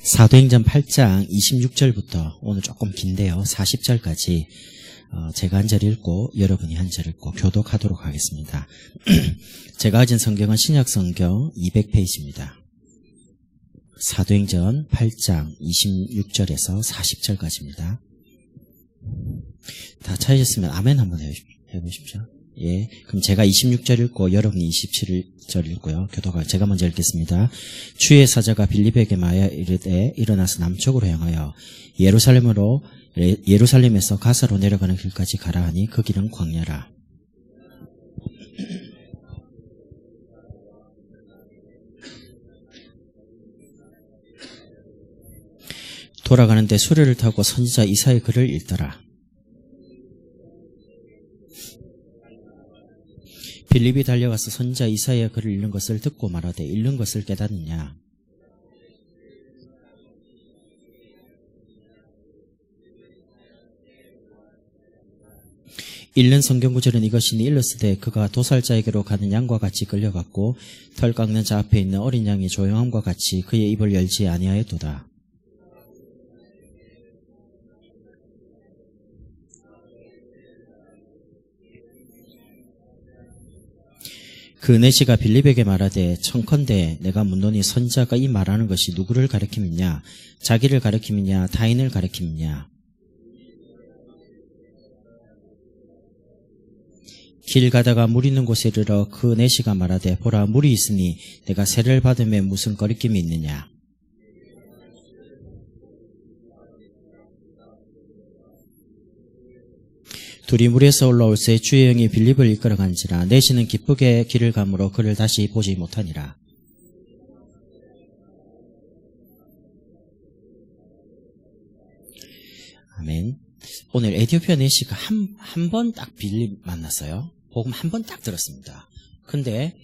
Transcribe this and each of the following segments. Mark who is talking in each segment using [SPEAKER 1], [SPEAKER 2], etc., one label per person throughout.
[SPEAKER 1] 사도행전 8장 26절부터 오늘 조금 긴데요. 40절까지 제가 한 절 읽고 여러분이 한 절 읽고 교독하도록 하겠습니다. 제가 가진 성경은 신약성경 200페이지입니다. 사도행전 8장 26절에서 40절까지입니다. 다 찾으셨으면 아멘 한번 해보십시오. 예, 그럼 제가 26절 읽고 여러분이 27절 읽고요. 교독을 제가 먼저 읽겠습니다. 주의 사자가 빌립에게 말하여 이르되 일어나서 남쪽으로 향하여 예루살렘에서 가사로 내려가는 길까지 가라 하니 그 길은 광야라. 돌아가는데 수레를 타고 선지자 이사야의 글을 읽더라. 빌립이 달려가서 선지자 이사야의 글을 읽는 것을 듣고 말하되 읽는 것을 깨닫느냐. 읽는 성경 구절은 이것이니 일렀으되 그가 도살자에게로 가는 양과 같이 끌려갔고 털 깎는 자 앞에 있는 어린 양이 조용함과 같이 그의 입을 열지 아니하였도다. 그 내시가 빌립에게 말하되 청컨대 내가 묻노니 선지자가 이 말하는 것이 누구를 가리킴이냐, 자기를 가리킴이냐, 타인을 가리킴이냐. 길 가다가 물 있는 곳에 이르러 그 내시가 말하되 보라 물이 있으니 내가 세례를 받음에 무슨 거리낌이 있느냐. 둘이 물에서 올라올 새 주의 영이 빌립을 이끌어간지라 내시는 기쁘게 길을 가므로 그를 다시 보지 못하니라. 아멘. 오늘 에티오피아 내시가 한 번 딱 빌립 만났어요. 복음 한 번 딱 들었습니다. 근데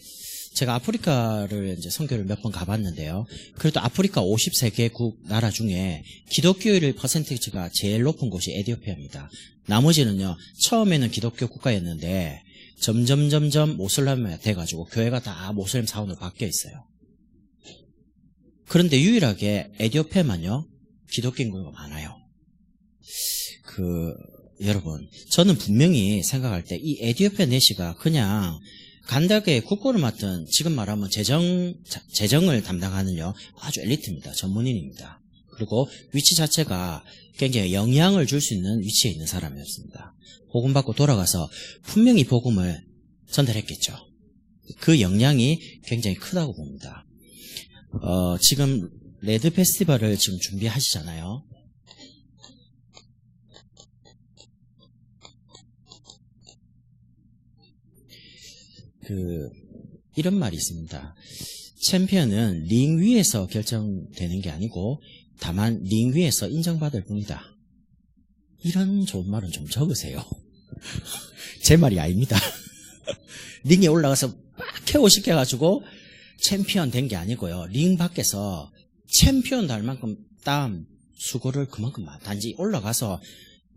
[SPEAKER 1] 제가 아프리카를 이제 선교를 몇 번 가봤는데요. 그래도 아프리카 50세개국 나라 중에 기독교율 퍼센티지가 제일 높은 곳이 에티오피아입니다. 나머지는요, 처음에는 기독교 국가였는데 점점 모슬람이 돼가지고 교회가 다 모슬람 사원으로 바뀌어 있어요. 그런데 유일하게 에티오피아만요, 기독교 인구가 많아요. 여러분, 저는 분명히 생각할 때 이 에티오피아 내시가 그냥 간다게 국고를 맡은 지금 말하면 재정을 담당하는요 아주 엘리트입니다. 전문인입니다. 그리고 위치 자체가 굉장히 영향을 줄 수 있는 위치에 있는 사람이었습니다. 복음 받고 돌아가서 분명히 복음을 전달했겠죠. 그 영향이 굉장히 크다고 봅니다. 지금 레드 페스티벌을 지금 준비하시잖아요. 이런 말이 있습니다. 챔피언은 링 위에서 결정되는 게 아니고 다만 링 위에서 인정받을 뿐이다. 이런 좋은 말은 좀 적으세요. 제 말이 아닙니다. 링에 올라가서 막 KO시켜가지고 챔피언 된 게 아니고요. 링 밖에서 챔피언 될 만큼 땀, 수고를 그만큼 단지 올라가서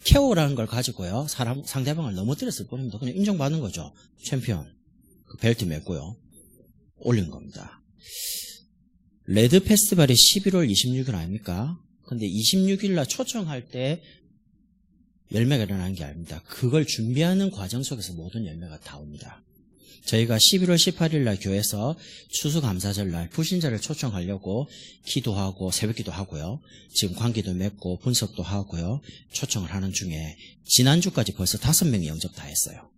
[SPEAKER 1] KO라는 걸 가지고요. 상대방을 넘어뜨렸을 뿐입니다. 그냥 인정받는 거죠. 챔피언. 벨트 맺고요. 올린 겁니다. 레드 페스티벌이 11월 26일 아닙니까? 근데 26일 날 초청할 때 열매가 일어나는 게 아닙니다. 그걸 준비하는 과정 속에서 모든 열매가 다 옵니다. 저희가 11월 18일 날 교회에서 추수감사절 날 불신자를 초청하려고 기도하고 새벽기도 하고요. 지금 관계도 맺고 분석도 하고요. 초청을 하는 중에 지난주까지 벌써 5명이 영접 다 했어요.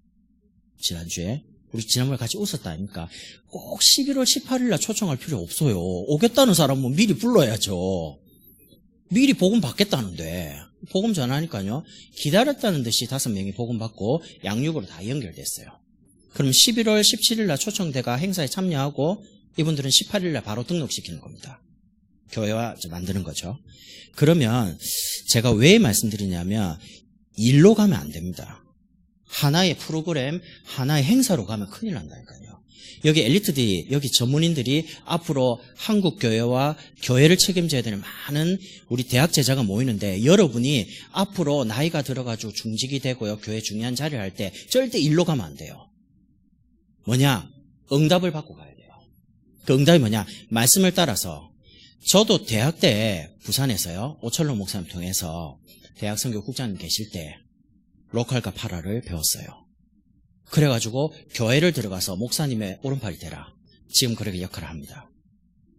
[SPEAKER 1] 지난주에. 우리 지난번에 같이 웃었다 아닙니까? 꼭 11월 18일 날 초청할 필요 없어요. 오겠다는 사람은 미리 불러야죠. 미리 복음 받겠다는데 복음 전하니까요. 기다렸다는 듯이 5명이 복음 받고 양육으로 다 연결됐어요. 그럼 11월 17일 날 초청대가 행사에 참여하고 이분들은 18일 날 바로 등록시키는 겁니다. 교회와 만드는 거죠. 그러면 제가 왜 말씀드리냐면 일로 가면 안 됩니다. 하나의 프로그램, 하나의 행사로 가면 큰일 난다니까요. 여기 엘리트들이, 여기 전문인들이 앞으로 한국 교회와 교회를 책임져야 되는 많은 우리 대학 제자가 모이는데 여러분이 앞으로 나이가 들어가지고 중직이 되고요. 교회 중요한 자리를 할 때 절대 일로 가면 안 돼요. 뭐냐? 응답을 받고 가야 돼요. 그 응답이 뭐냐? 말씀을 따라서 저도 대학 때 부산에서요, 오철록 목사님 통해서 대학 선교 국장님 계실 때 로컬과 파라를 배웠어요. 그래가지고 교회를 들어가서 목사님의 오른팔이 되라. 지금 그렇게 역할을 합니다.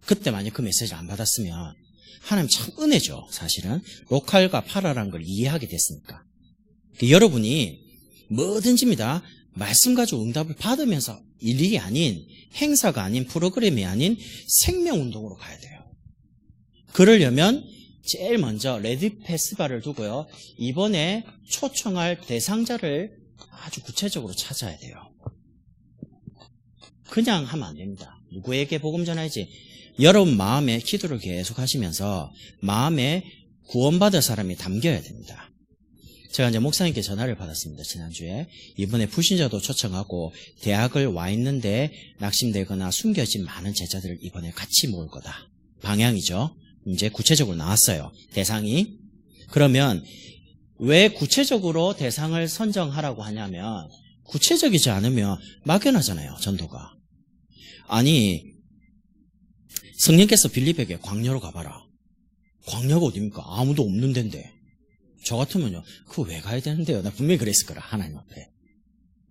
[SPEAKER 1] 그때 만약 그 메시지를 안 받았으면 하나님 참 은혜죠. 사실은 로컬과 파라라는 걸 이해하게 됐으니까. 여러분이 뭐든지입니다. 말씀 가지고 응답을 받으면서 일이 아닌, 행사가 아닌, 프로그램이 아닌 생명운동으로 가야 돼요. 그러려면 제일 먼저 레드 페스티벌을 두고요, 이번에 초청할 대상자를 아주 구체적으로 찾아야 돼요. 그냥 하면 안 됩니다. 누구에게 복음 전하야지? 여러분 마음에 기도를 계속 하시면서 마음에 구원받을 사람이 담겨야 됩니다. 제가 이제 목사님께 전화를 받았습니다. 지난주에. 이번에 불신자도 초청하고 대학을 와 있는데 낙심되거나 숨겨진 많은 제자들을 이번에 같이 모을 거다. 방향이죠. 이제 구체적으로 나왔어요. 대상이. 그러면 왜 구체적으로 대상을 선정하라고 하냐면 구체적이지 않으면 막연하잖아요. 전도가. 아니 성령께서 빌립에게 광야로 가봐라. 광야가 어딥니까? 아무도 없는 데인데. 저 같으면요. 그거 왜 가야 되는데요? 나 분명히 그랬을 거라. 하나님 앞에.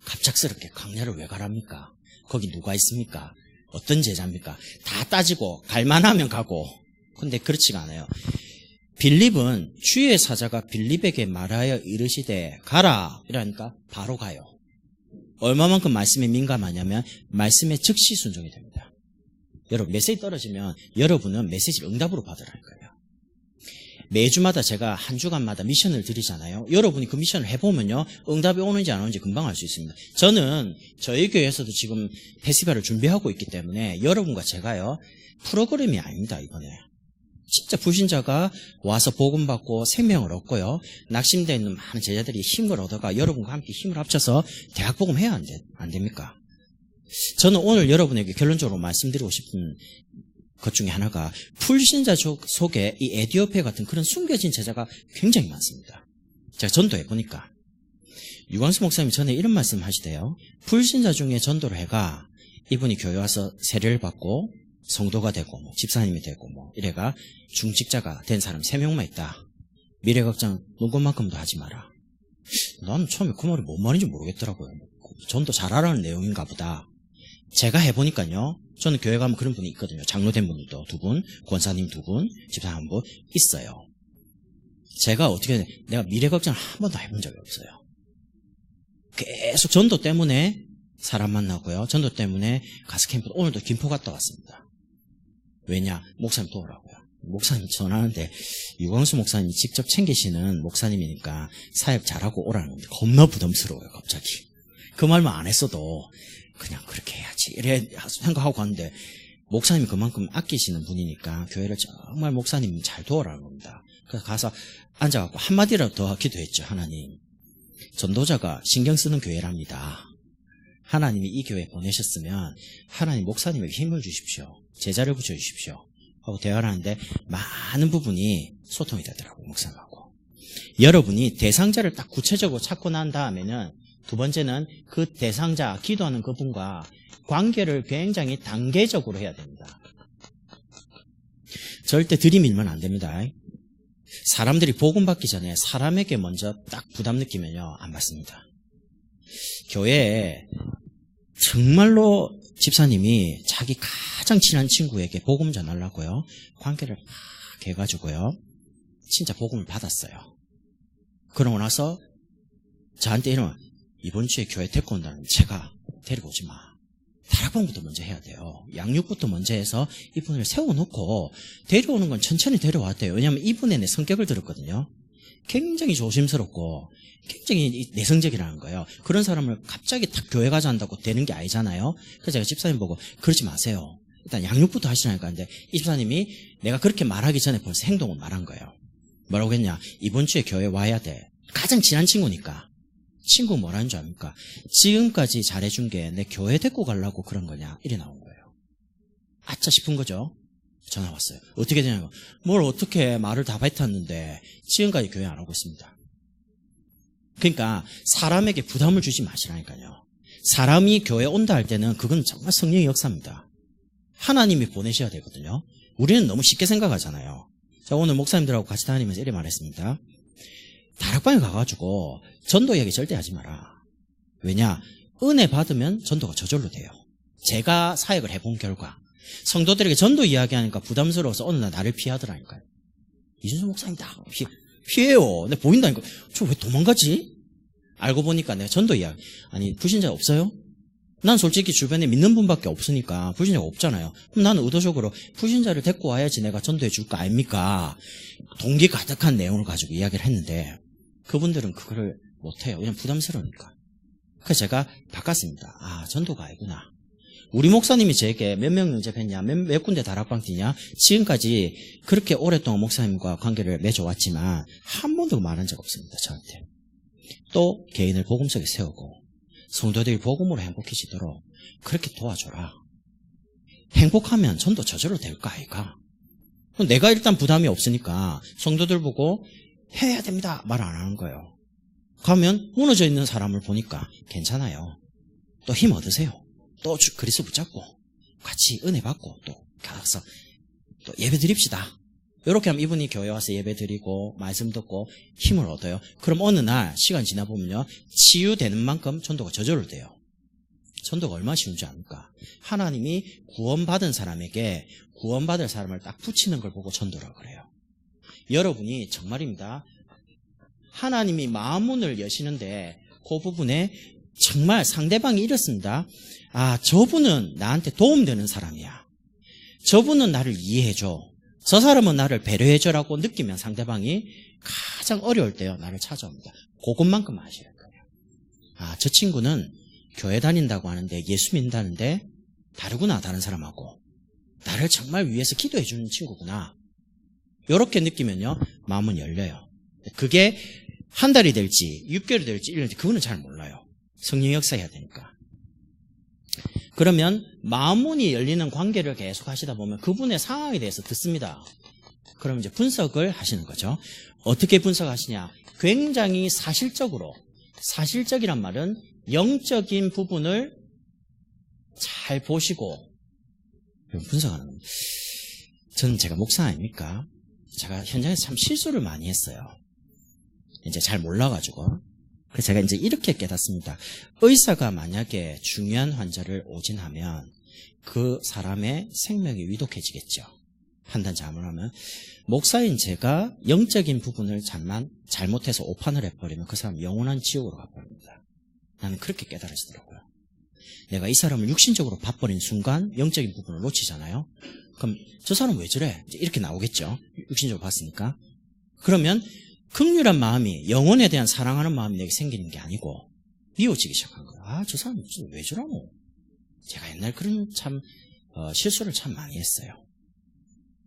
[SPEAKER 1] 갑작스럽게 광야를 왜 가랍니까? 거기 누가 있습니까? 어떤 제자입니까? 다 따지고 갈만하면 가고. 근데 그렇지가 않아요. 빌립은 주의 사자가 빌립에게 말하여 이르시되 가라 이러니까 바로 가요. 얼마만큼 말씀에 민감하냐면 말씀에 즉시 순종이 됩니다. 여러분 메시지 떨어지면 여러분은 메시지를 응답으로 받으라는 거예요. 매주마다 제가 한 주간마다 미션을 드리잖아요. 여러분이 그 미션을 해보면요, 응답이 오는지 안 오는지 금방 알 수 있습니다. 저는 저희 교회에서도 지금 페스티벌을 준비하고 있기 때문에 여러분과 제가요, 프로그램이 아닙니다. 이번에 진짜 불신자가 와서 복음받고 생명을 얻고요, 낙심되어 있는 많은 제자들이 힘을 얻어가 여러분과 함께 힘을 합쳐서 대학 복음해야 안 됩니까? 저는 오늘 여러분에게 결론적으로 말씀드리고 싶은 것 중에 하나가 불신자 속에 이 에디오피아 같은 그런 숨겨진 제자가 굉장히 많습니다. 제가 전도해보니까 유광수 목사님이 전에 이런 말씀 하시대요. 불신자 중에 전도를 해가 이분이 교회 와서 세례를 받고 성도가 되고 뭐 집사님이 되고 뭐 이래가 중직자가 된 사람 3명만 있다. 미래 걱정 눈꽃만큼도 하지 마라. 난 처음에 그 말이 뭔 말인지 모르겠더라고요. 전도 잘하라는 내용인가 보다. 제가 해보니까요, 저는 교회 가면 그런 분이 있거든요. 장로된 분들도 2분, 권사님 2분, 집사님 1분 있어요. 제가 어떻게, 내가 미래 걱정을 한 번도 해본 적이 없어요. 계속 전도 때문에 사람 만나고요. 전도 때문에 가스 캠프, 오늘도 김포 갔다 왔습니다. 왜냐? 목사님 도우라고요. 목사님 전화하는데 유광수 목사님이 직접 챙기시는 목사님이니까 사역 잘하고 오라는 건데 겁나 부담스러워요. 갑자기. 그 말만 안 했어도 그냥 그렇게 해야지 이래 생각하고 갔는데 목사님이 그만큼 아끼시는 분이니까 교회를 정말 목사님이 잘 도와라는 겁니다. 그래서 가서 앉아갖고 한마디라도 더 기도했죠. 하나님, 전도자가 신경 쓰는 교회랍니다. 하나님이 이 교회에 보내셨으면 하나님 목사님에게 힘을 주십시오. 제자를 붙여주십시오. 하고 대화를 하는데 많은 부분이 소통이 되더라고요. 목사님하고. 여러분이 대상자를 딱 구체적으로 찾고 난 다음에는 두 번째는 그 대상자, 기도하는 그분과 관계를 굉장히 단계적으로 해야 됩니다. 절대 들이밀면 안 됩니다. 사람들이 복음 받기 전에 사람에게 먼저 딱 부담 느끼면요, 안 받습니다. 교회에 정말로 집사님이 자기 가장 친한 친구에게 복음 전하려고요, 관계를 막 해가지고요, 진짜 복음을 받았어요. 그러고 나서 저한테 이러면 이번 주에 교회 데리고 온다는 제가 데리고 오지 마. 다락방부터 먼저 해야 돼요. 양육부터 먼저 해서 이분을 세워놓고 데려오는 건 천천히 데려왔대요. 왜냐하면 이분의 내 성격을 들었거든요. 굉장히 조심스럽고 굉장히 내성적이라는 거예요. 그런 사람을 갑자기 딱 교회 가자 한다고 되는 게 아니잖아요. 그래서 제가 집사님 보고 그러지 마세요. 일단 양육부터 하시라니까. 근데 이 집사님이 내가 그렇게 말하기 전에 벌써 행동을 말한 거예요. 뭐라고 했냐? 이번 주에 교회 와야 돼. 가장 친한 친구니까. 친구 뭐라는 줄 압니까? 지금까지 잘해준 게 내 교회 데리고 가려고 그런 거냐? 이래 나온 거예요. 아차 싶은 거죠. 전화 왔어요. 어떻게 되냐고. 뭘 어떻게 말을 다 뱉었는데 지금까지 교회 안 오고 있습니다. 그러니까 사람에게 부담을 주지 마시라니까요. 사람이 교회 온다 할 때는 그건 정말 성령의 역사입니다. 하나님이 보내셔야 되거든요. 우리는 너무 쉽게 생각하잖아요. 자, 오늘 목사님들하고 같이 다니면서 이렇게 말했습니다. 다락방에 가가지고 전도 이야기 절대 하지 마라. 왜냐? 은혜 받으면 전도가 저절로 돼요. 제가 사역을 해본 결과 성도들에게 전도 이야기하니까 부담스러워서 어느 날 나를 피하더라니까요. 이준수 목사님이다. 피해요. 내가 보인다니까. 저 왜 도망가지? 알고 보니까 내가 전도 이야기. 아니, 불신자 없어요? 난 솔직히 주변에 믿는 분밖에 없으니까 불신자가 없잖아요. 그럼 나는 의도적으로 불신자를 데리고 와야지 내가 전도해 줄 거 아닙니까? 동기 가득한 내용을 가지고 이야기를 했는데 그분들은 그거를 못해요. 왜냐면 부담스러우니까. 그래서 제가 바꿨습니다. 아, 전도가 아니구나. 우리 목사님이 제게 몇 명 영접했냐, 몇 군데 다락방 뛰냐, 지금까지 그렇게 오랫동안 목사님과 관계를 맺어왔지만 한 번도 말한 적 없습니다. 저한테. 또 개인을 복음 속에 세우고 성도들이 복음으로 행복해지도록 그렇게 도와줘라. 행복하면 전도 저절로 될까 아이가? 내가 일단 부담이 없으니까 성도들 보고 해야 됩니다 말 안 하는 거예요. 가면 무너져 있는 사람을 보니까 괜찮아요. 또 힘 얻으세요. 또 그리스도 붙잡고 같이 은혜 받고 또 가서 또 예배 드립시다. 이렇게 하면 이분이 교회 와서 예배 드리고 말씀 듣고 힘을 얻어요. 그럼 어느 날 시간 지나 보면요, 치유되는 만큼 전도가 저절로 돼요. 전도가 얼마나 쉬운 줄 압니까? 하나님이 구원받은 사람에게 구원받을 사람을 딱 붙이는 걸 보고 전도라고 그래요. 여러분이 정말입니다. 하나님이 마음문을 여시는데 그 부분에 정말 상대방이 이렇습니다. 아, 저분은 나한테 도움되는 사람이야. 저분은 나를 이해해줘. 저 사람은 나를 배려해줘라고 느끼면 상대방이 가장 어려울 때요, 나를 찾아옵니다. 그것만큼 아셔야 돼요. 아, 저 친구는 교회 다닌다고 하는데 예수 믿는다는데 다르구나, 다른 사람하고. 나를 정말 위해서 기도해주는 친구구나. 이렇게 느끼면요, 마음은 열려요. 그게 한 달이 될지 6개월이 될지 1년이 될지 그거는 잘 몰라요. 성령 역사해야 되니까. 그러면 마음문이 열리는 관계를 계속 하시다 보면 그분의 상황에 대해서 듣습니다. 그럼 이제 분석을 하시는 거죠. 어떻게 분석하시냐? 굉장히 사실적으로, 사실적이란 말은 영적인 부분을 잘 보시고 분석하는 겁니다. 저는 제가 목사 아닙니까? 제가 현장에서 참 실수를 많이 했어요. 이제 잘 몰라가지고. 그래서 제가 이제 이렇게 깨닫습니다. 의사가 만약에 중요한 환자를 오진하면 그 사람의 생명이 위독해지겠죠. 판단 잘못하면. 목사인 제가 영적인 부분을 잘못해서 오판을 해버리면 그 사람 영원한 지옥으로 가버립니다. 나는 그렇게 깨달아지더라고요. 내가 이 사람을 육신적으로 봐버린 순간 영적인 부분을 놓치잖아요. 그럼 저 사람 왜 저래? 이렇게 나오겠죠. 육신적으로 봤으니까. 그러면 긍휼한 마음이, 영혼에 대한 사랑하는 마음이 내게 생기는 게 아니고 미워지기 시작한 거예요. 아, 저 사람 왜 저러노? 제가 옛날 그런 실수를 참 많이 했어요.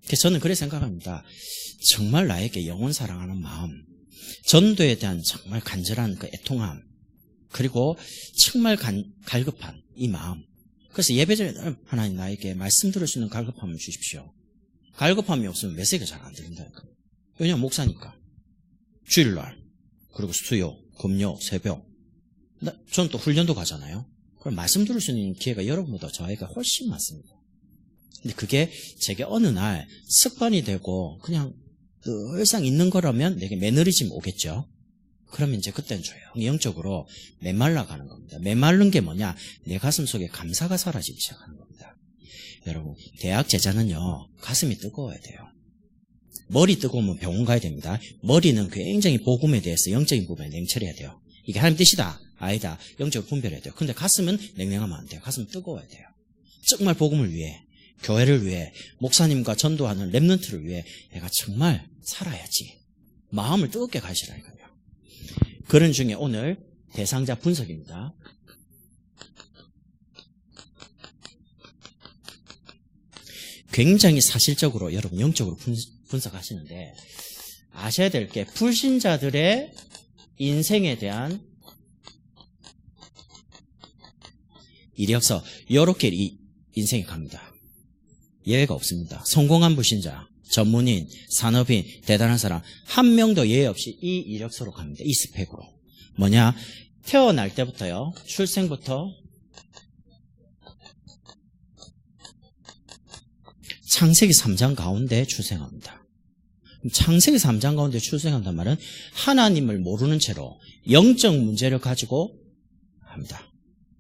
[SPEAKER 1] 그래서 저는 그렇게 생각합니다. 정말 나에게 영혼 사랑하는 마음, 전도에 대한 정말 간절한 그 애통함, 그리고 정말 갈급한 이 마음. 그래서 예배전에 하나님 나에게 말씀 들을 수 있는 갈급함을 주십시오. 갈급함이 없으면 메시지가 잘 안 들린다니까요. 왜냐하면 목사니까. 주일날, 그리고 수요, 금요, 새벽. 저는 또 훈련도 가잖아요. 그럼 말씀 들을 수 있는 기회가 여러분보다 저에게 훨씬 많습니다. 근데 그게 제게 어느 날 습관이 되고 그냥 늘상 있는 거라면 내게 매너리즘 오겠죠. 그러면 이제 그때는 조용히 영적으로 메말라 가는 겁니다. 메마른 게 뭐냐? 내 가슴 속에 감사가 사라지기 시작하는 겁니다. 여러분, 대학 제자는요, 가슴이 뜨거워야 돼요. 머리 뜨거우면 병원 가야 됩니다. 머리는 굉장히 복음에 대해서 영적인 부분에 냉철해야 돼요. 이게 하나님 뜻이다, 아니다, 영적으로 분별해야 돼요. 근데 가슴은 냉랭하면 안 돼요. 가슴은 뜨거워야 돼요. 정말 복음을 위해, 교회를 위해, 목사님과 전도하는 랩런트를 위해 내가 정말 살아야지. 마음을 뜨겁게 가시라니까요. 그런 중에 오늘 대상자 분석입니다. 굉장히 사실적으로 여러분 영적으로 분석하시는데 아셔야 될 게 불신자들의 인생에 대한 이력서, 이렇게 인생이 갑니다. 예외가 없습니다. 성공한 불신자, 전문인, 산업인, 대단한 사람 한 명도 예외 없이 이 이력서로 갑니다. 이 스펙으로. 뭐냐? 태어날 때부터요, 출생부터 창세기 3장 가운데 출생합니다. 창세기 3장 가운데 출생한단 말은 하나님을 모르는 채로 영적 문제를 가지고 합니다.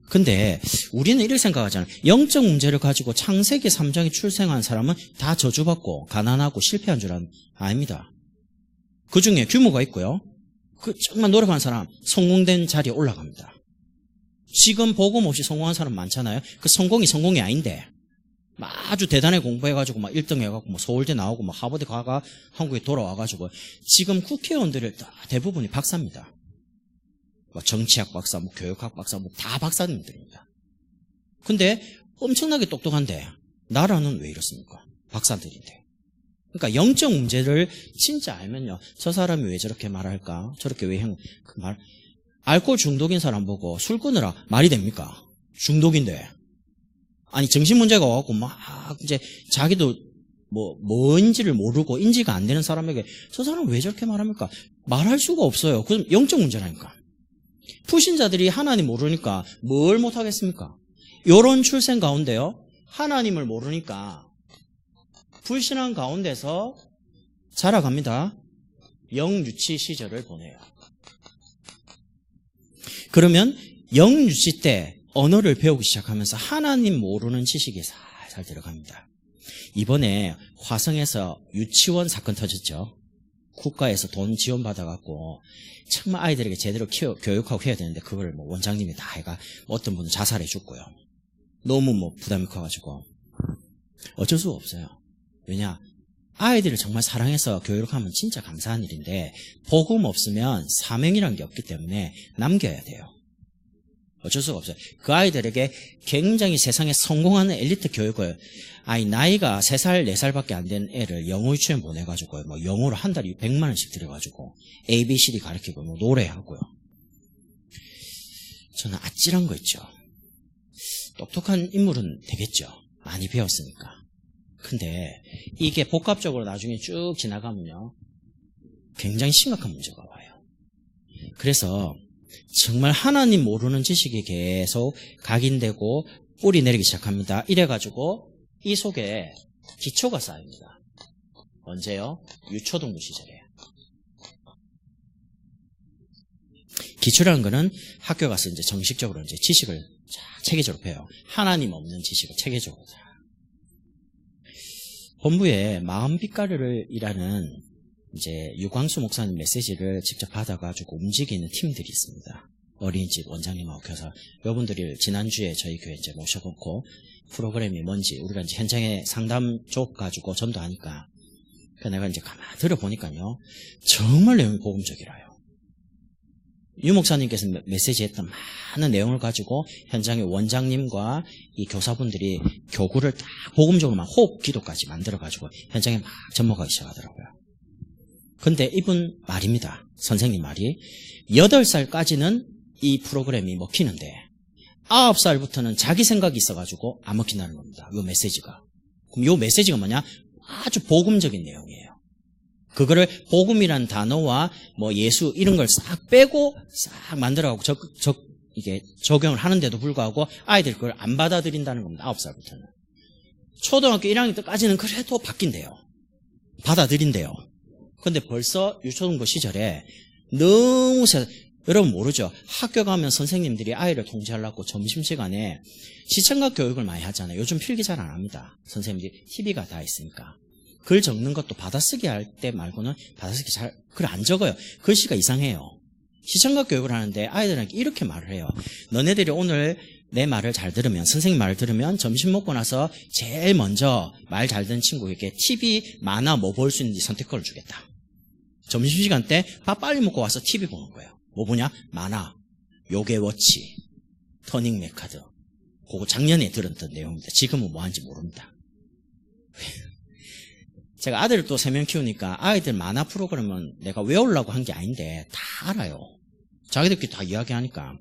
[SPEAKER 1] 근데 우리는 이렇게 생각하잖아요. 영적 문제를 가지고 창세기 3장에 출생한 사람은 다 저주받고 가난하고 실패한 줄 아닙니다. 그 중에 규모가 있고요. 정말 노력한 사람 성공된 자리에 올라갑니다. 지금 복음 없이 성공한 사람 많잖아요. 그 성공이 아닌데 아주 대단하게 공부해가지고 막 1등 해가지고 뭐 서울대 나오고 뭐 하버드 가가 한국에 돌아와가지고 지금 국회의원들을 대부분이 박사입니다. 뭐 정치학 박사, 뭐 교육학 박사, 뭐 다 박사님들입니다. 근데 엄청나게 똑똑한데 나라는 왜 이렇습니까? 박사들인데. 그러니까 영적 문제를 진짜 알면요. 저 사람이 왜 저렇게 말할까? 저렇게 왜 알코올 중독인 사람 보고 술 끊으라 말이 됩니까? 중독인데. 아니 정신 문제가 와갖고 막 이제 자기도 뭔지를 모르고 인지가 안 되는 사람에게 저 사람 왜 저렇게 말합니까? 말할 수가 없어요. 그럼 영적 문제라니까. 불신자들이 하나님 모르니까 뭘 못하겠습니까? 요런 출생 가운데요. 하나님을 모르니까 불신한 가운데서 자라갑니다. 영유치 시절을 보내요. 그러면 영유치 때 언어를 배우기 시작하면서 하나님 모르는 지식이 살살 들어갑니다. 이번에 화성에서 유치원 사건 터졌죠. 국가에서 돈 지원받아갖고 정말 아이들에게 제대로 교육하고 해야 되는데 그걸 뭐 원장님이 다 해가 어떤 분은 자살해 죽고요. 너무 부담이 커가지고 어쩔 수가 없어요. 왜냐? 아이들을 정말 사랑해서 교육하면 진짜 감사한 일인데 복음 없으면 사명이란 게 없기 때문에 남겨야 돼요. 어쩔 수가 없어요. 그 아이들에게 굉장히 세상에 성공하는 엘리트 교육을 나이가 3살, 4살밖에 안 된 애를 영어 유치원 보내가지고 뭐 영어로 한 달에 100만 원씩 들여가지고 ABCD 가르치고 뭐 노래하고요. 저는 아찔한 거 있죠. 똑똑한 인물은 되겠죠. 많이 배웠으니까. 근데 이게 복합적으로 나중에 쭉 지나가면요. 굉장히 심각한 문제가 와요. 그래서 정말 하나님 모르는 지식이 계속 각인되고 뿌리 내리기 시작합니다. 이래가지고 이 속에 기초가 쌓입니다. 언제요? 유초등부 시절이에요. 기초라는 거는 학교 가서 이제 정식적으로 이제 지식을 체계적으로 배워요. 하나님 없는 지식을 체계적으로. 본부에 마음빛가루를이라는 이제 유광수 목사님 메시지를 직접 받아가지고 움직이는 팀들이 있습니다. 어린이집 원장님하고 교사, 여러분들이 지난주에 저희 교회 이제 모셔놓고 프로그램이 뭔지 우리가 이제 현장에 상담 쪽 가지고 전도하니까 내가 이제 가만히 들어보니까요. 정말 내용이 복음적이라요. 유 목사님께서 메시지했던 많은 내용을 가지고 현장의 원장님과 이 교사분들이 교구를 딱 복음적으로 막 호흡 기도까지 만들어가지고 현장에 막 접목하기 시작하더라고요. 근데 이분 말입니다. 선생님 말이 8살까지는 이 프로그램이 먹히는데 9살부터는 자기 생각이 있어가지고 안 먹힌다는 겁니다. 이 메시지가. 그럼 이 메시지가 뭐냐? 아주 복음적인 내용이에요. 그거를 복음이란 단어와 뭐 예수 이런 걸 싹 빼고 싹 만들어가고 이게 적용을 하는데도 불구하고 아이들이 그걸 안 받아들인다는 겁니다. 9살부터는. 초등학교 1학년 때까지는 그래도 바뀐대요. 받아들인대요. 근데 벌써 유초등부 시절에 너무 여러분 모르죠? 학교 가면 선생님들이 아이를 통제하려고 점심시간에 시청각 교육을 많이 하잖아요. 요즘 필기 잘 안 합니다. 선생님들이 TV가 다 있으니까. 글 적는 것도 받아쓰기 할 때 말고는 받아쓰기 글 안 적어요. 글씨가 이상해요. 시청각 교육을 하는데 아이들에게 이렇게 말을 해요. 너네들이 오늘 내 말을 잘 들으면, 선생님 말을 들으면 점심 먹고 나서 제일 먼저 말 잘 듣는 친구에게 TV, 만화 뭐 볼 수 있는지 선택권을 주겠다. 점심시간 때 밥 빨리 먹고 와서 TV 보는 거예요. 뭐 보냐? 만화, 요괴워치, 터닝 메카드. 그거 작년에 들었던 내용입니다. 지금은 뭐 하는지 모릅니다. 제가 아들을 또 3명 키우니까 아이들 만화 프로그램은 내가 외우려고 한 게 아닌데 다 알아요. 자기들끼리 다 이야기하니까.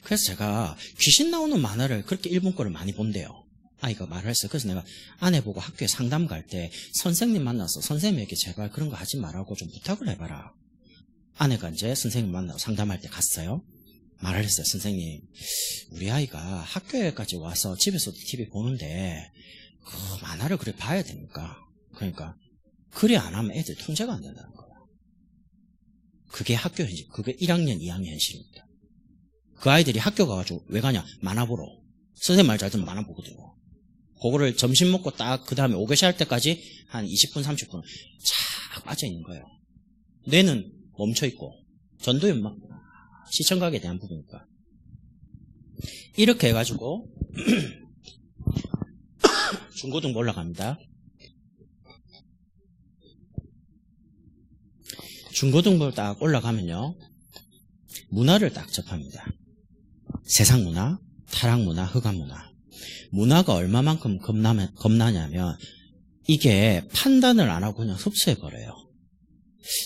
[SPEAKER 1] 그래서 제가 귀신 나오는 만화를 그렇게 일본 거를 많이 본대요. 아이가 말을 했어요. 그래서 내가 아내 보고 학교에 상담 갈 때 선생님 만나서 선생님에게 제발 그런 거 하지 말라고 좀 부탁을 해봐라. 아내가 이제 선생님 만나고 상담할 때 갔어요. 말을 했어요. 선생님, 우리 아이가 학교에까지 와서 집에서도 TV 보는데 만화를 그래 봐야 됩니까? 그러니까 그래 안 하면 애들 통제가 안 된다는 거예요. 그게 학교 현실, 그게 1학년, 2학년 현실입니다. 그 아이들이 학교 가가지고 왜 가냐? 만화 보러. 선생님 말 잘 들으면 만화 보거든요. 그거를 점심 먹고 딱 그 다음에 5교시 할 때까지 한 20분, 30분 쫙 빠져있는 거예요. 뇌는 멈춰있고 전도연막 시청각에 대한 부분이니까. 이렇게 해가지고 중고등부 올라갑니다. 중고등부 딱 올라가면요, 문화를 딱 접합니다. 세상 문화, 타락 문화, 흑암 문화. 문화가 얼마만큼 겁나냐면 이게 판단을 안 하고 그냥 흡수해버려요.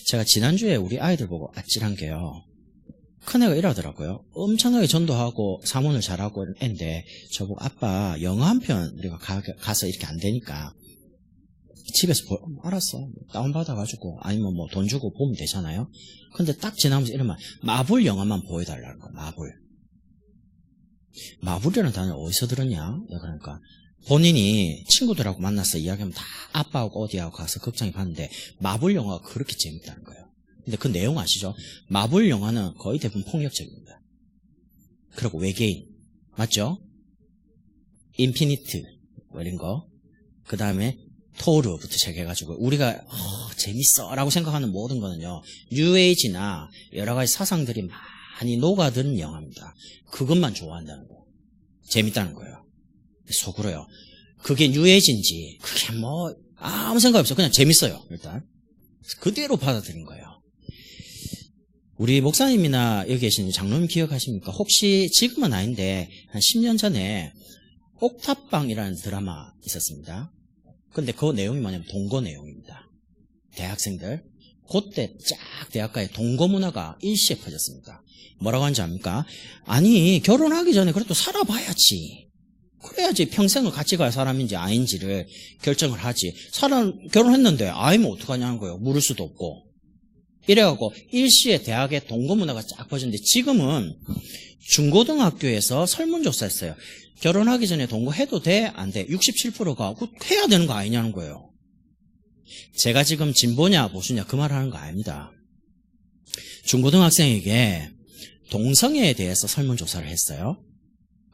[SPEAKER 1] 제가 지난주에 우리 아이들 보고 아찔한 게요, 큰애가 이러더라고요. 엄청나게 전도하고 사문을 잘하고 이런 애인데 저보고 아빠 영어 한 편 우리가 가서 이렇게 안 되니까 집에서 알았어, 다운받아가지고 아니면 뭐 돈 주고 보면 되잖아요. 근데 딱 지나면서 이러면 마블 영화만 보여달라는 거야. 마블이라는 단어를 어디서 들었냐? 그러니까 본인이 친구들하고 만나서 이야기하면 다 아빠하고 어디하고 가서 극장에 봤는데 마블 영화가 그렇게 재밌다는 거예요. 근데 그 내용 아시죠? 마블 영화는 거의 대부분 폭력적입니다. 그리고 외계인, 맞죠? 인피니트 뭐 이런 거, 그 다음에 토르부터 시작해가지고 우리가 재밌어 라고 생각하는 모든 거는요, 뉴에이지나 여러 가지 사상들이 많이 녹아든 영화입니다. 그것만 좋아한다는 거예요. 재밌다는 거예요. 속으로요. 그게 뉴에이지인지 그게 뭐 아무 생각 없어요. 그냥 재밌어요. 일단 그대로 받아들인 거예요. 우리 목사님이나 여기 계신 장로님 기억하십니까? 혹시 지금은 아닌데 한 10년 전에 옥탑방이라는 드라마 있었습니다. 근데 그 내용이 뭐냐면 동거 내용입니다. 대학생들, 그때 쫙 대학가에 동거 문화가 일시에 퍼졌습니다. 뭐라고 하는지 압니까? 아니, 결혼하기 전에 그래도 살아봐야지. 그래야지 평생을 같이 갈 사람인지 아닌지를 결정을 하지. 결혼했는데 아이면 어떡하냐는 거예요. 물을 수도 없고. 이래갖고 일시에 대학에 동거 문화가 쫙 퍼졌는데 지금은 중고등학교에서 설문조사했어요. 결혼하기 전에 동거해도 돼? 안 돼? 67%가 해야 되는 거 아니냐는 거예요. 제가 지금 진보냐 보수냐 그 말 하는 거 아닙니다. 중고등학생에게 동성애에 대해서 설문조사를 했어요.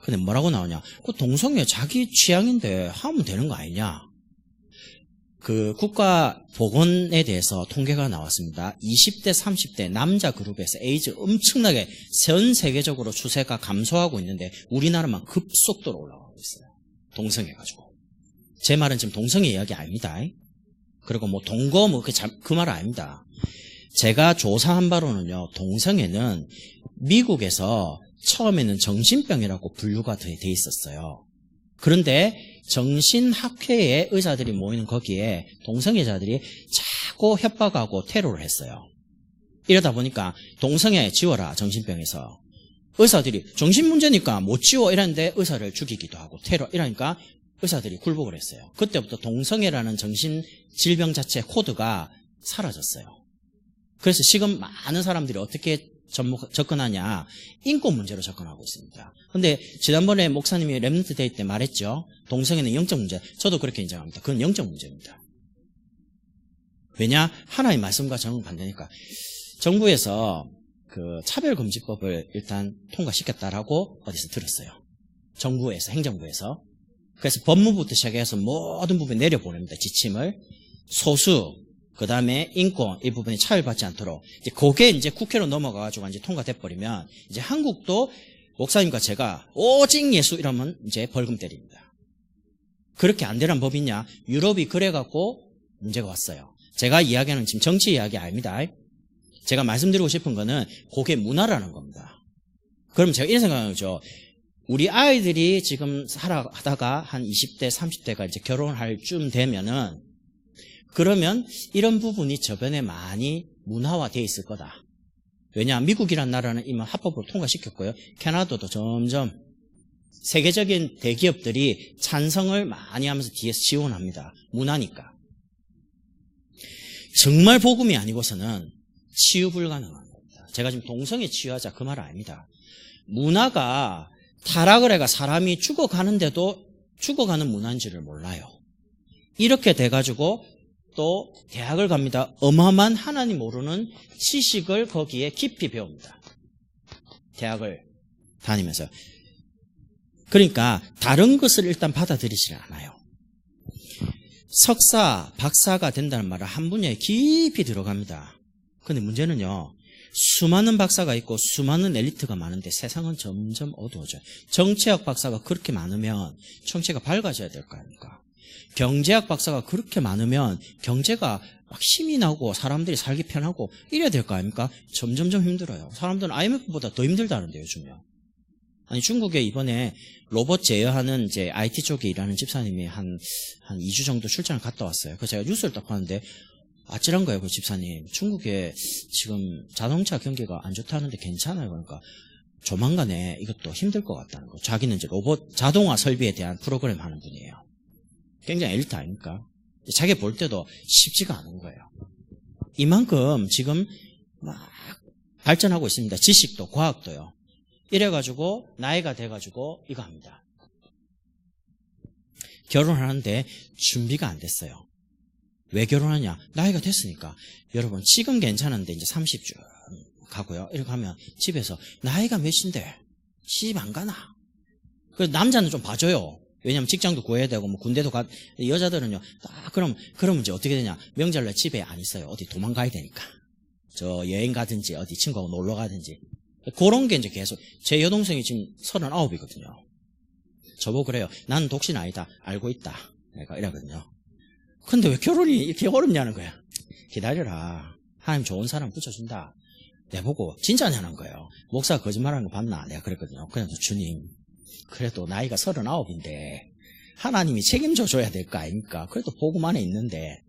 [SPEAKER 1] 근데 뭐라고 나오냐? 그 동성애 자기 취향인데 하면 되는 거 아니냐? 그 국가보건에 대해서 통계가 나왔습니다. 20대, 30대 남자 그룹에서 에이즈 엄청나게 전 세계적으로 추세가 감소하고 있는데 우리나라만 급속도로 올라가고 있어요. 동성애 가지고. 제 말은 지금 동성애 이야기 아닙니다. 그리고 뭐 동거 그 말 아닙니다. 제가 조사한 바로는요, 동성애는 미국에서 처음에는 정신병이라고 분류가 돼 있었어요. 그런데 정신학회의 의사들이 모이는 거기에 동성애자들이 자꾸 협박하고 테러를 했어요. 이러다 보니까 동성애 지워라, 정신병에서. 의사들이 정신문제니까 못 지워 이랬는데 의사를 죽이기도 하고 테러 이러니까 의사들이 굴복을 했어요. 그때부터 동성애라는 정신질병 자체 코드가 사라졌어요. 그래서 지금 많은 사람들이 어떻게 접근하냐, 인권 문제로 접근하고 있습니다. 근데 지난번에 목사님이 렘넌트 데이 때 말했죠. 동성애는 영적 문제. 저도 그렇게 인정합니다. 그건 영적 문제입니다. 왜냐? 하나의 말씀과 정반대니까. 정부에서 그 차별금지법을 일단 통과시켰다라고 어디서 들었어요. 정부에서, 행정부에서. 그래서 법무부부터 시작해서 모든 부분에 내려보냅니다. 지침을. 소수, 그 다음에 인권, 이 부분이 차별받지 않도록. 이제 그게 이제 국회로 넘어가가지고 이제 통과돼버리면 이제 한국도 목사님과 제가 오직 예수 이러면 이제 벌금 때립니다. 그렇게 안 되란 법이 있냐? 유럽이 그래갖고 문제가 왔어요. 제가 이야기하는 지금 정치 이야기 아닙니다. 제가 말씀드리고 싶은 거는 그게 문화라는 겁니다. 그럼 제가 이런 생각하는 거죠. 우리 아이들이 지금 살아가다가 한 20대, 30대가 이제 결혼할 쯤 되면은 그러면 이런 부분이 저변에 많이 문화화되어 있을 거다. 왜냐? 미국이란 나라는 이미 합법으로 통과시켰고요. 캐나다도 점점 세계적인 대기업들이 찬성을 많이 하면서 뒤에서 지원합니다. 문화니까. 정말 복음이 아니고서는 치유 불가능한 겁니다. 제가 지금 동성애 치유하자 그 말 아닙니다. 문화가 타락을 해가 사람이 죽어가는데도 죽어가는 문화인지를 몰라요. 이렇게 돼가지고 또 대학을 갑니다. 어마어마한 하나님 모르는 지식을 거기에 깊이 배웁니다. 대학을 다니면서. 그러니까 다른 것을 일단 받아들이지 않아요. 석사, 박사가 된다는 말은 한 분야에 깊이 들어갑니다. 근데 문제는요, 수많은 박사가 있고 수많은 엘리트가 많은데 세상은 점점 어두워져요. 정치학 박사가 그렇게 많으면 정치가 밝아져야 될 거 아닙니까? 경제학 박사가 그렇게 많으면 경제가 막 힘이 나고 사람들이 살기 편하고 이래야 될 거 아닙니까? 점점점 힘들어요. 사람들은 IMF보다 더 힘들다는데 요즘요. 아니 중국에 이번에 로봇 제어하는 이제 IT 쪽에 일하는 집사님이 한 2주 정도 출장을 갔다 왔어요. 그래서 제가 뉴스를 딱 봤는데 아찔한 거예요, 그 집사님. 중국에 지금 자동차 경기가 안 좋다는데 괜찮아요. 그러니까 조만간에 이것도 힘들 것 같다는 거. 자기는 이제 로봇 자동화 설비에 대한 프로그램 하는 분이에요. 굉장히 엘리트 아닙니까? 자기 볼 때도 쉽지가 않은 거예요. 이만큼 지금 막 발전하고 있습니다. 지식도 과학도요. 이래가지고 나이가 돼가지고 이거 합니다. 결혼하는데 준비가 안 됐어요. 왜 결혼하냐? 나이가 됐으니까. 여러분 지금 괜찮은데 이제 30쯤 가고요. 이렇게 하면 집에서 나이가 몇인데 시집 안 가나? 그 남자는 좀 봐줘요. 왜냐면 직장도 구해야 되고 뭐 군대도 가. 여자들은요. 그러면 이제 어떻게 되냐? 명절날 집에 안 있어요. 어디 도망가야 되니까. 저 여행 가든지 어디 친구하고 놀러 가든지. 그런 게 이제 계속. 제 여동생이 지금 39이거든요. 저보고 그래요. 나는 독신 아니다. 알고 있다. 내가 이러거든요. 근데 왜 결혼이 이렇게 어렵냐는 거야. 기다려라. 하나님 좋은 사람 붙여준다. 내보고 진짜냐는 거예요. 목사가 거짓말하는 거 봤나? 내가 그랬거든요. 그래서 주님, 그래도 나이가 39인데 하나님이 책임져 줘야 될 거 아닙니까? 그래도 복음 안에 있는데.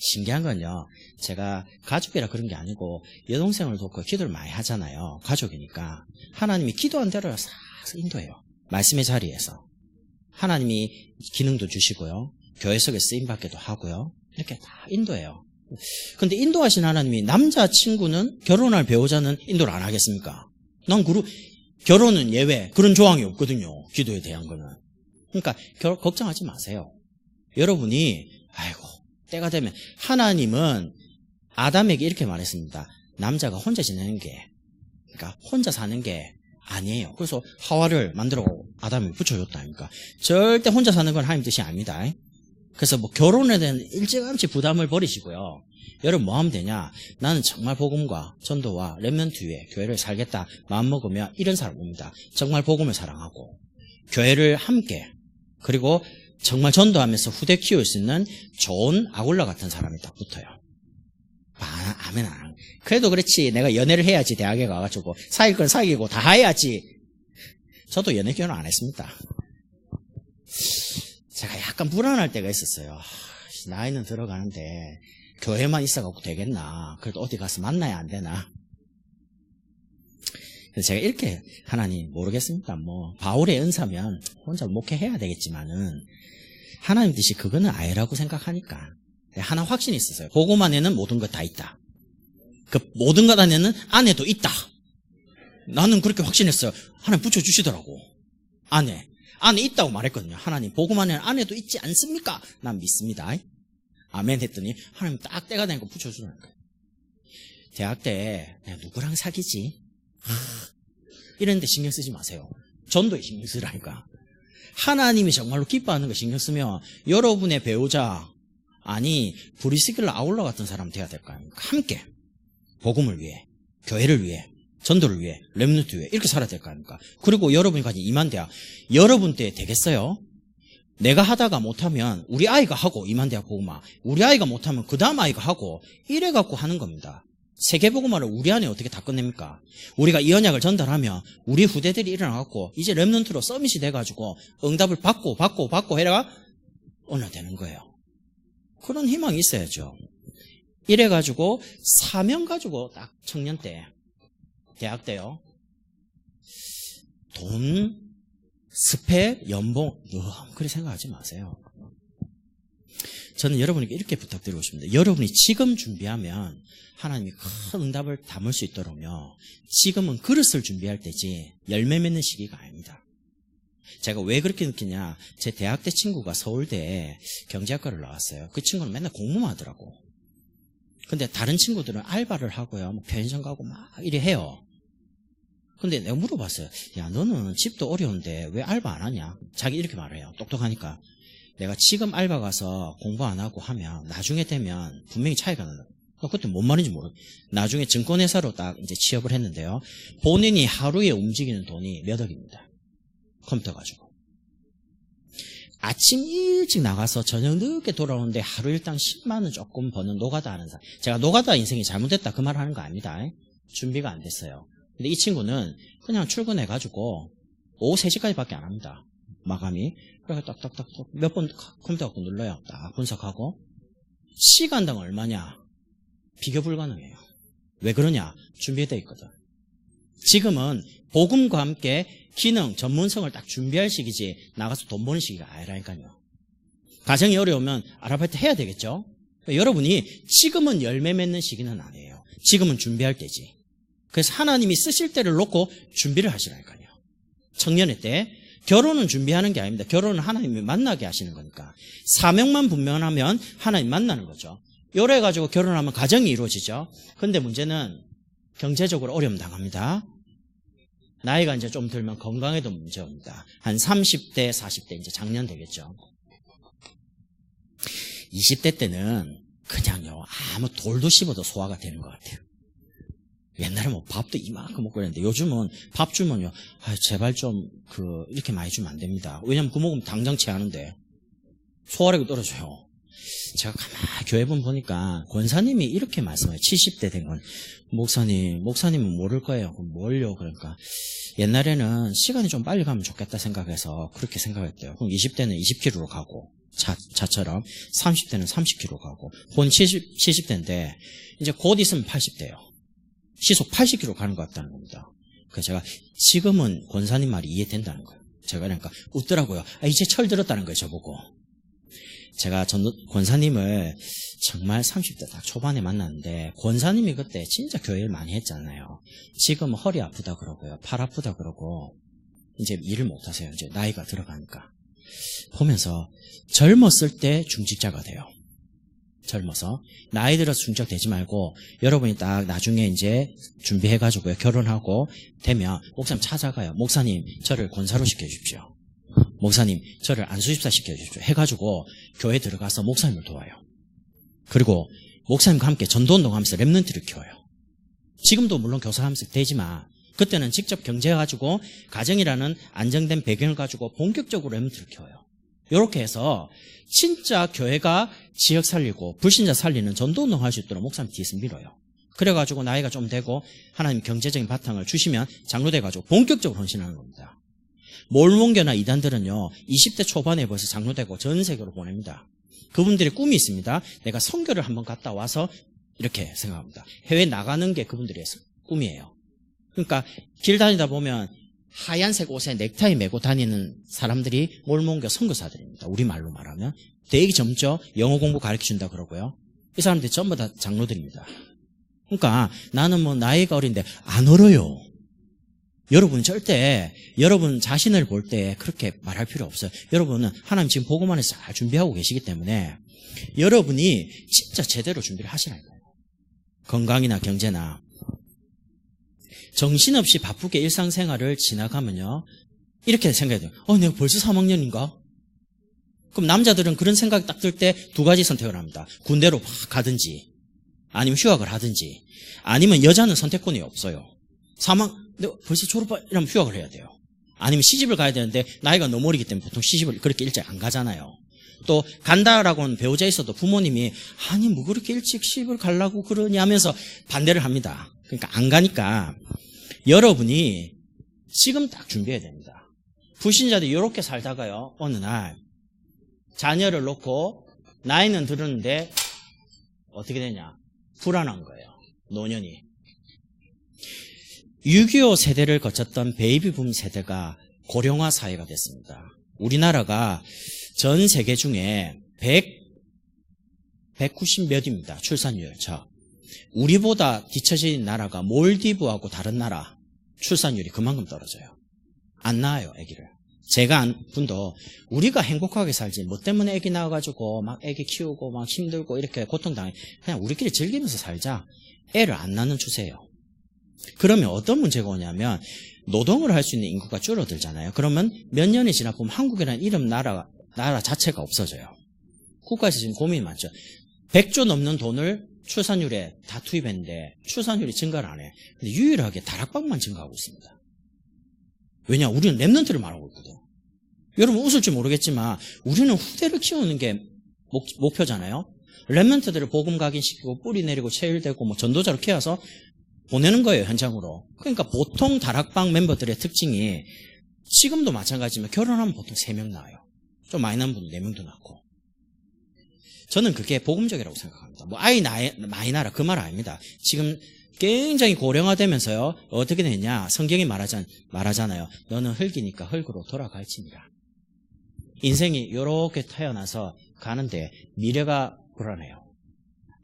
[SPEAKER 1] 신기한 건요, 제가 가족이라 그런 게 아니고 여동생을 돕고 기도를 많이 하잖아요. 가족이니까 하나님이 기도한 대로 싹 인도해요. 말씀의 자리에서 하나님이 기능도 주시고요, 교회 속에 쓰임받기도 하고요, 이렇게 다 인도해요. 근데 인도하신 하나님이 남자친구는, 결혼할 배우자는 인도를 안 하겠습니까? 난 결혼은 예외, 그런 조항이 없거든요. 기도에 대한 거는. 그러니까 걱정하지 마세요. 여러분이 아이고 때가 되면, 하나님은 아담에게 이렇게 말했습니다. 남자가 혼자 지내는 게, 그러니까 혼자 사는 게 아니에요. 그래서 하와를 만들어 아담에게 붙여줬다 아닙니까? 절대 혼자 사는 건 하나님 뜻이 아닙니다. 그래서 뭐 결혼에 대한 일찌감치 부담을 버리시고요. 여러분 뭐 하면 되냐? 나는 정말 복음과 전도와 렘넌트 위에 교회를 살겠다 마음먹으면 이런 사람 옵니다. 정말 복음을 사랑하고 교회를 함께, 그리고 정말 전도하면서 후대 키울 수 있는 좋은 아굴라 같은 사람이 딱 붙어요. 아멘. 그래도 그렇지, 내가 연애를 해야지 대학에 가가지고 사귈 건 사귀고 다 해야지. 저도 연애 결혼 안 했습니다. 제가 약간 불안할 때가 있었어요. 나이는 들어가는데 교회만 있어갖고 되겠나? 그래도 어디 가서 만나야 안 되나? 그래서 제가 이렇게, 하나님 모르겠습니다. 뭐 바울의 은사면 혼자 목회해야 되겠지만은 하나님 뜻이 그거는 아니라고 생각하니까 하나 확신이 있었어요. 복음 안에는 모든 것 다 있다. 그 모든 것 안에는 안에도 있다. 나는 그렇게 확신했어요. 하나님 붙여주시더라고. 안에 있다고 말했거든요. 하나님 복음 안에는 안에도 있지 않습니까? 난 믿습니다. 아멘 했더니 하나님 딱 때가 되니까 붙여주는 거예요. 대학 때 내가 누구랑 사귀지? 이랬는데 신경 쓰지 마세요. 전도에 신경 쓰라니까. 하나님이 정말로 기뻐하는 거 신경 쓰면 여러분의 배우자, 아니 브리스길라 아울러 같은 사람 돼야 될 거 아닙니까? 함께 복음을 위해, 교회를 위해, 전도를 위해, 렘넌트 위해 이렇게 살아야 될 거 아닙니까? 그리고 여러분이 가진 이만대학, 여러분 때 되겠어요? 내가 하다가 못하면 우리 아이가 하고, 이만대학 복음화, 우리 아이가 못하면 그 다음 아이가 하고, 이래갖고 하는 겁니다. 세계복음화를 우리 안에 어떻게 다 끝냅니까? 우리가 이 언약을 전달하면 우리 후대들이 일어나갖고 이제 렘넌트로 서밋이 돼가지고 응답을 받고 해라 어느 되는 거예요. 그런 희망이 있어야죠. 이래가지고 사명 가지고 딱 청년 때, 대학 때요, 돈, 스펙, 연봉 너무 그렇게 생각하지 마세요. 저는 여러분에게 이렇게 부탁드리고 싶습니다. 여러분이 지금 준비하면 하나님이 큰 응답을 담을 수 있도록요, 지금은 그릇을 준비할 때지 열매 맺는 시기가 아닙니다. 제가 왜 그렇게 느끼냐, 제 대학 때 친구가 서울대에 경제학과를 나왔어요. 그 친구는 맨날 공부만 하더라고. 근데 다른 친구들은 알바를 하고요, 뭐 편의점 가고 막 이래 해요. 근데 내가 물어봤어요. 야, 너는 집도 어려운데 왜 알바 안 하냐? 자기 이렇게 말해요. 똑똑하니까. 내가 지금 알바 가서 공부 안 하고 하면 나중에 되면 분명히 차이가 난다. 그때 뭔 말인지 모르겠어요. 나중에 증권회사로 딱 이제 취업을 했는데요. 본인이 하루에 움직이는 돈이 몇 억입니다. 컴퓨터 가지고. 아침 일찍 나가서 저녁 늦게 돌아오는데 하루 일당 10만 원 조금 버는 노가다 하는 사람. 제가 노가다 인생이 잘못됐다 그 말 하는 거 아닙니다. 준비가 안 됐어요. 근데 이 친구는 그냥 출근해가지고 오후 3시까지밖에 안 합니다. 마감이. 그래서 딱딱딱 몇 번 컴퓨터 갖고 눌러요. 딱 분석하고. 시간당 얼마냐? 비교 불가능해요. 왜 그러냐? 준비되어 있거든. 지금은 복음과 함께 기능, 전문성을 딱 준비할 시기지 나가서 돈 버는 시기가 아니라니까요. 가정이 어려우면 아르바이트 해야 되겠죠? 여러분이 지금은 열매 맺는 시기는 아니에요. 지금은 준비할 때지. 그래서 하나님이 쓰실 때를 놓고 준비를 하시라니까요. 청년의 때 결혼은 준비하는 게 아닙니다. 결혼은 하나님이 만나게 하시는 거니까. 사명만 분명하면 하나님 만나는 거죠. 요래 가지고 결혼하면 가정이 이루어지죠. 근데 문제는 경제적으로 어려움 당합니다. 나이가 이제 좀 들면 건강에도 문제 옵니다. 한 30대, 40대 이제 작년 되겠죠. 20대 때는 그냥요, 아무 돌도 씹어도 소화가 되는 것 같아요. 옛날에 뭐 밥도 이만큼 먹고 그랬는데 요즘은 밥 주면요, 제발 좀 이렇게 많이 주면 안 됩니다. 왜냐면 그 먹으면 당장 체하는데 소화력이 떨어져요. 제가 가만히 교회분 보니까 권사님이 이렇게 말씀해요. 70대 된 건. 목사님은 모를 거예요. 그럼 뭘요? 그러니까 옛날에는 시간이 좀 빨리 가면 좋겠다 생각해서 그렇게 생각했대요. 그럼 20대는 20km로 가고 차처럼 30대는 30km 가고 본 70대인데 이제 곧 있으면 80대예요. 시속 80km 가는 것 같다는 겁니다. 그래서 제가 지금은 권사님 말이 이해된다는 거예요. 제가 그러니까 웃더라고요. 이제 철 들었다는 거예요. 저보고. 제가 권사님을 정말 30대 딱 초반에 만났는데 권사님이 그때 진짜 교회를 많이 했잖아요. 지금 허리 아프다 그러고요. 팔 아프다 그러고 이제 일을 못 하세요. 이제 나이가 들어가니까. 보면서 젊었을 때 중직자가 돼요. 젊어서. 나이 들어서 중직자 되지 말고 여러분이 딱 나중에 이제 준비해가지고요. 결혼하고 되면 목사님 찾아가요. 목사님 저를 권사로 시켜주십시오. 목사님 저를 안수집사 시켜주십시오. 해가지고 교회 들어가서 목사님을 도와요. 그리고 목사님과 함께 전도운동하면서 랩런트를 키워요. 지금도 물론 교사하면서 되지만 그때는 직접 경제해가지고 가정이라는 안정된 배경을 가지고 본격적으로 랩런트를 키워요. 이렇게 해서 진짜 교회가 지역 살리고 불신자 살리는 전도운동 할 수 있도록 목사님 뒤에서 밀어요. 그래가지고 나이가 좀 되고 하나님 경제적인 바탕을 주시면 장로돼가지고 본격적으로 헌신하는 겁니다. 몰몬교나 이단들은요 20대 초반에 벌써 장로되고 전 세계로 보냅니다. 그분들의 꿈이 있습니다. 내가 선교를 한번 갔다 와서 이렇게 생각합니다. 해외 나가는 게 그분들의 꿈이에요. 그러니까 길 다니다 보면 하얀색 옷에 넥타이 메고 다니는 사람들이 몰몬교 선교사들입니다. 우리말로 말하면 되게 젊죠. 영어 공부 가르쳐준다 그러고요. 이 사람들이 전부 다 장로들입니다. 그러니까 나는 뭐 나이가 어린데 안 얼어요. 여러분 절대 여러분 자신을 볼 때 그렇게 말할 필요 없어요. 여러분은 하나님 지금 복음 안에서 잘 준비하고 계시기 때문에 여러분이 진짜 제대로 준비를 하시라니까요. 건강이나 경제나 정신없이 바쁘게 일상생활을 지나가면요 이렇게 생각해야 돼요. 내가 벌써 3학년인가? 그럼 남자들은 그런 생각이 딱 들 때 두 가지 선택을 합니다. 군대로 막 가든지 아니면 휴학을 하든지 아니면 여자는 선택권이 없어요. 내가 벌써 이러면 휴학을 해야 돼요. 아니면 시집을 가야 되는데 나이가 너무 어리기 때문에 보통 시집을 그렇게 일찍 안 가잖아요. 또 간다라고는 배우자 있어도 부모님이 아니 뭐 그렇게 일찍 시집을 가려고 그러냐 하면서 반대를 합니다. 그러니까 안 가니까 여러분이 지금 딱 준비해야 됩니다. 불신자들이 이렇게 살다가요 어느 날 자녀를 놓고 나이는 들었는데 어떻게 되냐? 불안한 거예요. 노년이. 6.25 세대를 거쳤던 베이비붐 세대가 고령화 사회가 됐습니다. 우리나라가 전 세계 중에 190 몇입니다. 출산율. 우리보다 뒤처진 나라가 몰디브하고 다른 나라 출산율이 그만큼 떨어져요. 안 낳아요, 아기를. 제가 안 분도 우리가 행복하게 살지 뭐 때문에 애기 낳아가지고 막 애기 키우고 막 힘들고 이렇게 고통당해. 그냥 우리끼리 즐기면서 살자. 애를 안 낳는 추세예요. 그러면 어떤 문제가 오냐면 노동을 할 수 있는 인구가 줄어들잖아요. 그러면 몇 년이 지나 보면 한국이라는 이름 나라 자체가 없어져요. 국가에서 지금 고민이 많죠. 100조 넘는 돈을 출산율에 다 투입했는데 출산율이 증가를 안 해. 근데 유일하게 다락방만 증가하고 있습니다. 왜냐? 우리는 랩런트를 말하고 있거든. 여러분 웃을지 모르겠지만 우리는 후대를 키우는 게 목표잖아요. 랩런트들을 복음 각인시키고 뿌리 내리고 체일되고 뭐 전도자로 키워서 보내는 거예요, 현장으로. 그러니까 보통 다락방 멤버들의 특징이 지금도 마찬가지지만 결혼하면 보통 3명 낳아요. 좀 많이 낳은 분은 4명도 낳고. 저는 그게 복음적이라고 생각합니다. 뭐 아이 많이 낳아라 그 말 아닙니다. 지금 굉장히 고령화되면서요. 어떻게 되냐. 성경이 말하잖아요. 너는 흙이니까 흙으로 돌아갈지니라. 인생이 이렇게 태어나서 가는데 미래가 불안해요.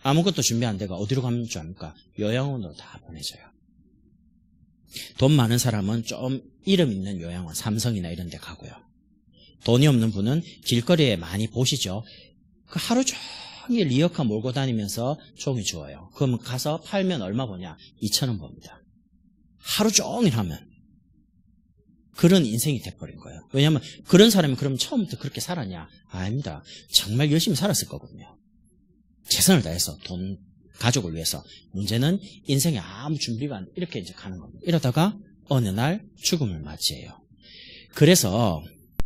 [SPEAKER 1] 아무것도 준비 안 되고 어디로 가면 줄 압니까? 요양원으로 다 보내져요. 돈 많은 사람은 좀 이름 있는 요양원, 삼성이나 이런 데 가고요. 돈이 없는 분은 길거리에 많이 보시죠. 그 하루 종일 리어카 몰고 다니면서 종이 주어요. 그러면 가서 팔면 얼마 버냐? 2,000원 법니다. 하루 종일 하면. 그런 인생이 돼버린 거예요. 왜냐하면 그런 사람이 그럼 처음부터 그렇게 살았냐? 아닙니다. 정말 열심히 살았을 거거든요. 최선을 다해서 돈, 가족을 위해서. 문제는 인생에 아무 준비가 안 이렇게 이제 가는 겁니다. 이러다가 어느 날 죽음을 맞이해요. 그래서